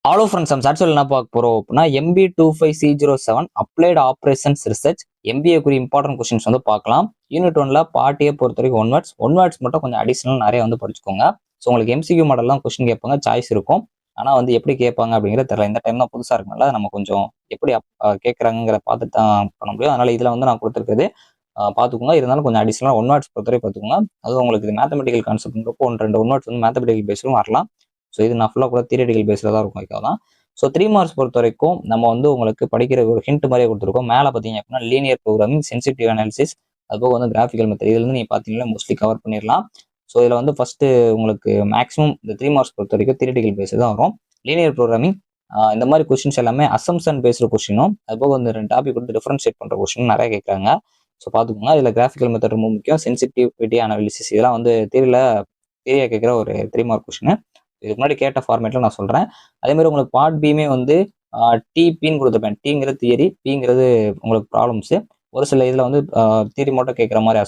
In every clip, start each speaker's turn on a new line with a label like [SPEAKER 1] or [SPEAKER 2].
[SPEAKER 1] Hello friends, நம்ம sir என்ன பார்க்க போறோம் அப்படின்னா MB25C07 applied operations research MBA குறி இம்பார்ட்டன்ட் கொஸ்டின்ஸ் வந்து பார்க்கலாம். யூனிட் 1ல பார்ட்டியை பொறுத்த வரைக்கும் ஒன் வேர்ட்ஸ் மட்டும் கொஞ்சம் அடிஷனல் நிறைய வந்து படிச்சுக்கோங்க. ஸோ உங்களுக்கு MCQ மாடல்லாம் கொஸ்டின் கேட்பாங்க, சாய்ஸ் இருக்கும். ஆனால் வந்து எப்படி கேட்பாங்க அப்படிங்கிறது தெரியல. இந்த டைம் தான் புதுசாக இருக்கனால நம்ம கொஞ்சம் எப்படி கேட்குறாங்கிற பார்த்து தான் பண்ண முடியும். அதனால இதில் வந்து நான் கொடுத்துருக்குது பார்த்துக்கோங்க. இருந்தாலும் கொஞ்சம் அடிஷனலாக ஒன் வேர்ட்ஸ் பொறுத்தவரை பார்த்துக்கோங்க. அதுவும் உங்களுக்கு இது மேத்தமெட்டிக்கல் கான்செப்ட்ன்றப்போ 1-2 ஒன் வேர்ட்ஸ் வந்து மேத்தமெட்டிக்கல் பேஸிலும் வரலாம். ஸோ இது நான் ஃபுல்லாக கூட தியரிட்டிக்கல் பேஸில் தான் இருக்கும் வைக்கலாம். ஸோ 3 மார்க்ஸ் பொறுத்த வரைக்கும் நம்ம வந்து உங்களுக்கு படிக்கிற ஒரு ஹிண்ட் மாதிரியே கொடுத்துருக்கோம். மேலே பார்த்தீங்க அப்படின்னா லீனியர் ப்ரோக்ராமிங், சென்சிட்டிவ் அனாலிசிஸ், அதுபோக வந்து கிராஃபிக்கல் மெத்தட், இதுல இருந்து நீங்கள் பார்த்தீங்கன்னா மோஸ்ட்லி கவர் பண்ணிடலாம். ஸோ இதில் வந்து ஃபர்ஸ்ட் உங்களுக்கு மேக்ஸிமம் இந்த 3 மார்க்ஸ் பொறுத்த வரைக்கும் தியரிட்டிக்கல் பேஸ் தான் வரும். லீனியர் ப்ரோக்ராமிங் இந்த மாதிரி கொஸ்டின்ஸ் எல்லாமே அசம்ஷன் பேஸ்டு கொஸ்டினும், அதுபோக வந்து 2 டாபிக் வந்து டிஃபரன்ஷியேட் பண்ணுற கொஸ்டினும் நிறைய கேட்குறாங்க. ஸோ பார்த்துக்கோங்க. இதில் கிராஃபிக்கல் மெத்தட் ரொம்ப முக்கியம். சென்சிட்டிவிட்டி அனாலிசிஸ் இதெல்லாம் வந்து தியரியா கேட்குற ஒரு 3 மார்க் கொஸ்டின். இதுக்கு முன்னாடி கேட்ட ஃபார்மேட்ல நான் சொல்றேன். அதே மாதிரி உங்களுக்கு பார்ட் பியுமே வந்து டிபின்னு கொடுத்துருப்பேன். டிங்கிறது தியரி, பிங்கிறது உங்களுக்கு ப்ராப்ளம்ஸ். ஒரு சில இதில் வந்து தியரி மட்டும் கேட்குற மாதிரி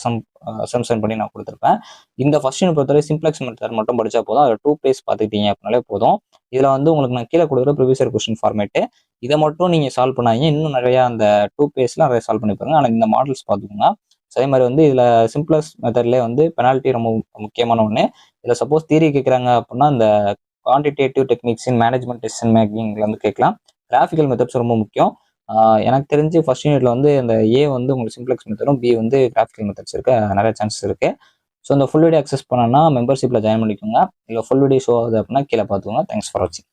[SPEAKER 1] அசம்ஷன் பண்ணி நான் கொடுத்துருப்பேன். இந்த ஃபர்ஸ்ட் யூனிட் பொறுத்தவரை சிம்ப்ளெக்ஸ் மெத்தட் மட்டும் படிச்சா போதும். அதில் 2 பேஸ் பார்த்துக்கிட்டீங்க அப்படின்னாலே போதும். இதில் வந்து உங்களுக்கு நான் கீழே கொடுக்குற ப்ரிவியஸ் கொஸ்டின் ஃபார்மேட்டு இதை மட்டும் நீங்கள் சால்வ் பண்ணாங்க. இன்னும் நிறையா அந்த 2 பேஸ்ல நிறைய சால்வ் பண்ணி பாருங்க. ஆனால் இந்த மாடல்ஸ் பார்த்துக்கோங்க. அதே மாதிரி வந்து இதில் சிம்ப்ளெக்ஸ் மெத்தட்லேயே வந்து பெனால்ட்டி ரொம்ப முக்கியமான ஒன்று. இதில் சப்போஸ் தியரி கேட்குறாங்க அப்படின்னா இந்த quantitative techniques in management decision மேக்கிங்ல வந்து கேட்கலாம். கிராஃபிக்கல் மெத்தட்ஸ் ரொம்ப முக்கியம். எனக்கு தெரிஞ்சு ஃபர்ஸ்ட் யூனிட்ல வந்து இந்த ஏ வந்து உங்களுக்கு சிம்ப்ளெக்ஸ் மெத்தடும், பி வந்து கிராஃபிக்கல் மெத்தட்ஸ் இருக்க நிறைய சான்சஸ் இருக்கு. ஸோ இந்த ஃபுல் வீடியோ அக்சஸ் பண்ணனா மெம்பர்ஷிப்ல ஜாயின் பண்ணிக்கோங்க. இல்லை ஃபுல் வீடியோ ஷோ ஆகுது அப்படின்னா கீழே பார்த்துக்கோங்க. தேங்க்ஸ் ஃபார் வாட்சிங்.